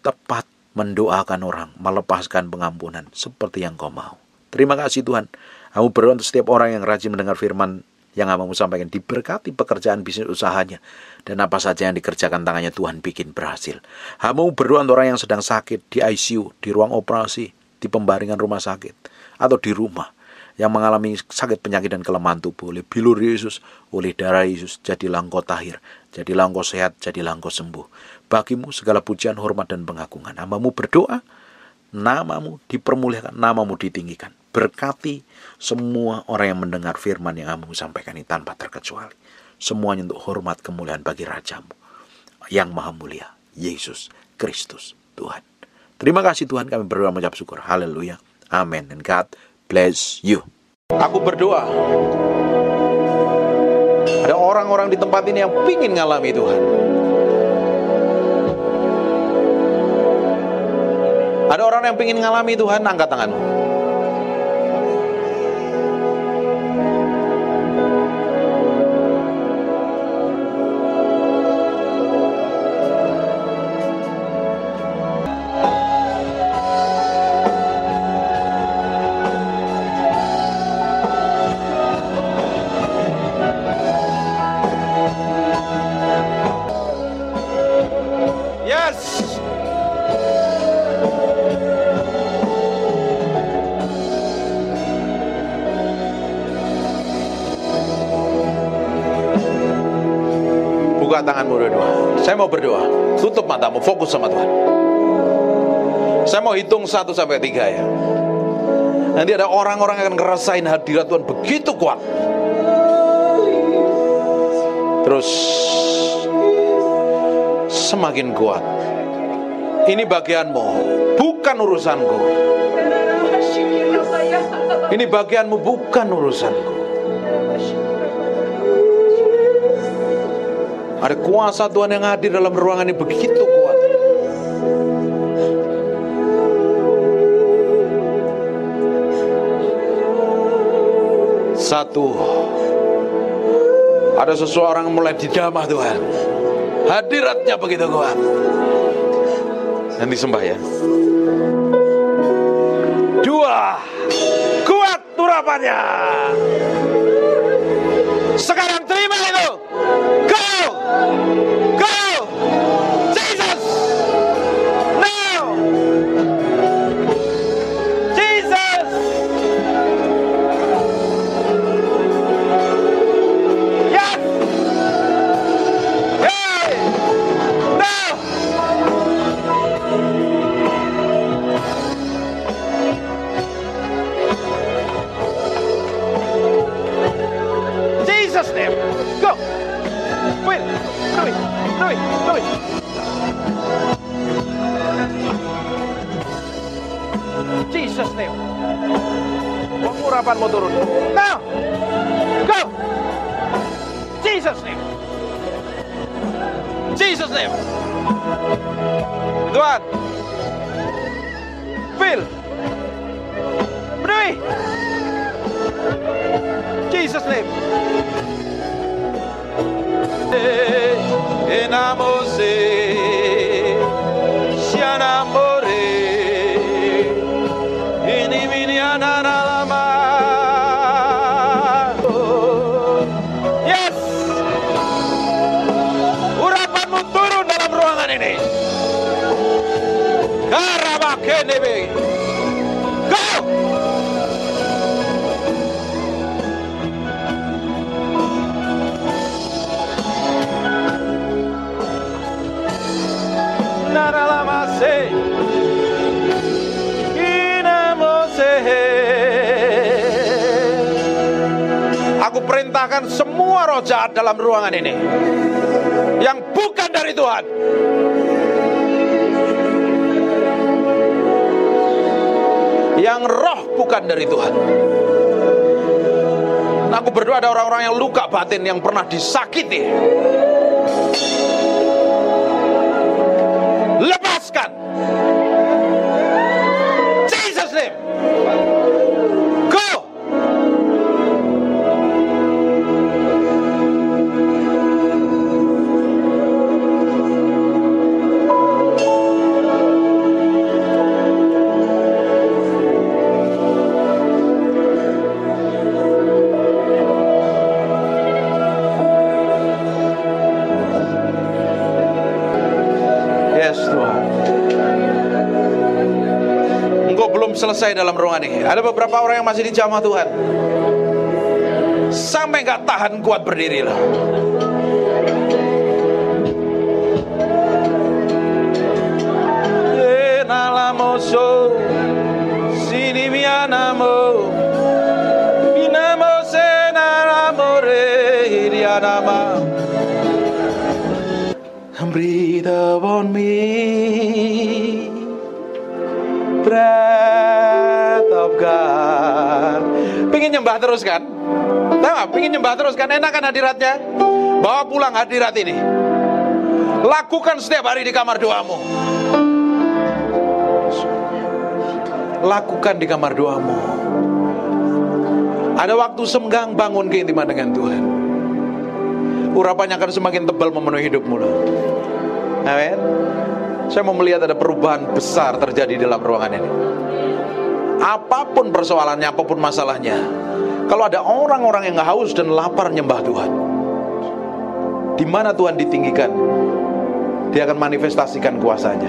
Tepat mendoakan orang, melepaskan pengampunan seperti yang Kau mau. Terima kasih Tuhan. Kamu berdoa untuk setiap orang yang rajin mendengar firman yang Hamba-Mu sampaikan. Diberkati pekerjaan bisnis usahanya. Dan apa saja yang dikerjakan tangannya Tuhan bikin berhasil. Hamba-Mu berdoa untuk orang yang sedang sakit di ICU, di ruang operasi, di pembaringan rumah sakit, atau di rumah, yang mengalami sakit penyakit dan kelemahan tubuh. Oleh bilur Yesus, oleh darah Yesus, jadilah engkau tahir, jadilah engkau sehat, jadilah engkau sembuh. Bagimu segala pujian, hormat, dan pengagungan. Hamba-Mu berdoa, nama-Mu dipermuliakan, nama-Mu ditinggikan. Berkati semua orang yang mendengar firman yang Hamba-Mu sampaikan ini tanpa terkecuali. Semuanya untuk hormat kemuliaan bagi Raja-Mu yang maha mulia, Yesus Kristus Tuhan. Terima kasih Tuhan, kami berdoa mengucap syukur. Haleluya. Amin. And God bless you. Aku berdoa, ada orang-orang di tempat ini yang ingin ngalami Tuhan. Ada orang yang ingin ngalami Tuhan, angkat tanganmu. Buka tanganmu berdua. Saya mau berdoa. Tutup matamu, fokus sama Tuhan. Saya mau hitung 1 sampai 3 ya. Nanti ada orang-orang yang akan ngerasain hadirat Tuhan begitu kuat. Terus semakin kuat. Ini bagianmu, bukan urusanku. Ini bagianmu, bukan urusanku. Ada kuasa Tuhan yang hadir dalam ruangan ini begitu kuat. Satu, ada seseorang mulai didamah Tuhan. Hadiratnya begitu kuat. Nanti sembah ya. Dua, kuat urapannya. Sekarang terima itu. Go, go, Jesus. Now, Jesus. Yes. Hey, now. Jesus name. Go. Will. Do it. Jesus name. Pengurapan mau turun. Now. Go. Jesus name. Jesus name. Tuhan. Will. Berdui. Jesus name. Enamose, si enamore, ini mini ananalama. Yes, urapanmu turun dalam ruangan ini. Karabakenebe, go. Aku perintahkan semua roh jahat dalam ruangan ini yang bukan dari Tuhan, yang roh bukan dari Tuhan. Aku berdoa ada orang-orang yang luka batin, yang pernah disakiti. Lepaskan. Jesus name. Go. Yes Tuhan. Engkau belum selesai dalam ruangan ini. Ada beberapa orang yang masih dijamah Tuhan. Sampai gak tahan kuat berdiri loh. Nalamoso sini mianamo binamo senalamore hirianama. Breathe upon me, breath of God. Pengen nyembah terus kan? Tahu gak? Pengen nyembah terus kan? Enak kan hadiratnya? Bawa pulang hadirat ini. Lakukan setiap hari di kamar doamu. Lakukan di kamar doamu. Ada waktu senggang, bangun keintiman dengan Tuhan. Urapannya akan semakin tebal memenuhi hidupmu loh. Amin. Saya mau melihat ada perubahan besar terjadi dalam ruangan ini. Apapun persoalannya, apapun masalahnya, kalau ada orang-orang yang haus dan lapar nyembah Tuhan, di mana Tuhan ditinggikan, Dia akan manifestasikan kuasanya.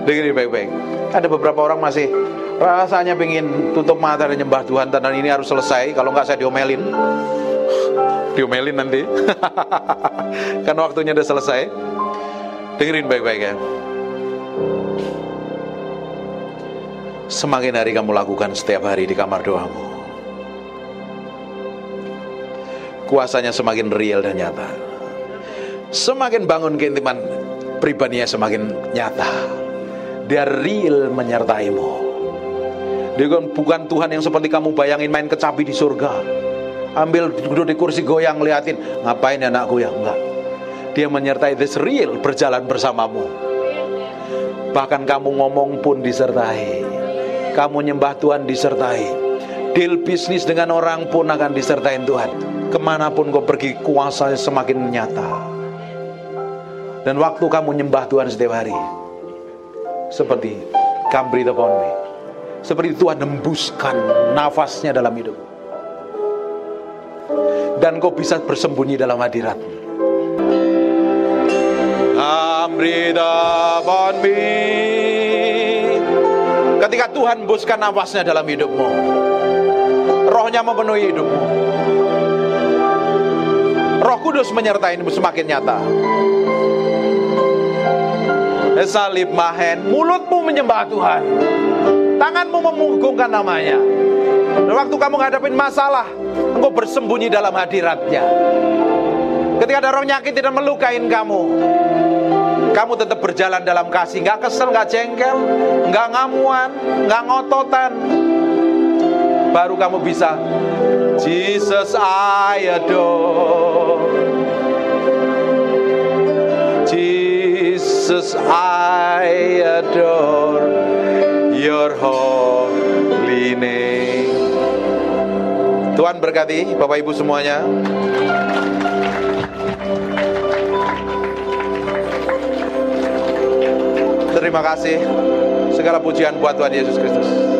Dengerin baik-baik. Ada beberapa orang masih rasanya pengen tutup mata dan nyembah Tuhan, dan ini harus selesai. Kalau nggak saya diomelin. Diomelin nanti. Kan waktunya udah selesai. Dengerin baik-baik ya. semakin hari kamu lakukan setiap hari di kamar doamu, kuasanya semakin real dan nyata. Semakin bangun keintiman pribadinya semakin nyata. Dia real menyertaimu. Dia bukan Tuhan yang seperti kamu bayangin main kecapi di surga, ambil duduk di kursi goyang liatin, ngapain anak goyang. Enggak. Dia menyertai, this real, berjalan bersamamu. Bahkan kamu ngomong pun disertai, kamu nyembah Tuhan disertai, deal bisnis dengan orang pun akan disertai Tuhan. Kemanapun kau pergi, kuasanya semakin nyata. Dan waktu kamu nyembah Tuhan setiap hari, seperti come breathe upon me, seperti Tuhan hembuskan nafasnya dalam hidup, dan kau bisa bersembunyi dalam hadirat-Nya. Come breathe upon me. Ketika Tuhan hembuskan nafasnya dalam hidupmu, Roh-Nya memenuhi hidupmu, Roh Kudus menyertaimu semakin nyata. Salib mahen, mulutmu menyembah Tuhan, tanganmu memugungkan namanya. Dan waktu kamu ngadapin masalah, engkau bersembunyi dalam hadirat-Nya. Ketika ada roh nyakit tidak melukain kamu, kamu tetap berjalan dalam kasih, gak kesel, gak jengkel, gak ngamuan, gak ngototan. Baru kamu bisa, Jesus I adore, Jesus I adore your holy name. Tuhan berkati Bapak Ibu semuanya. Terima kasih. Segala pujian buat Tuhan Yesus Kristus.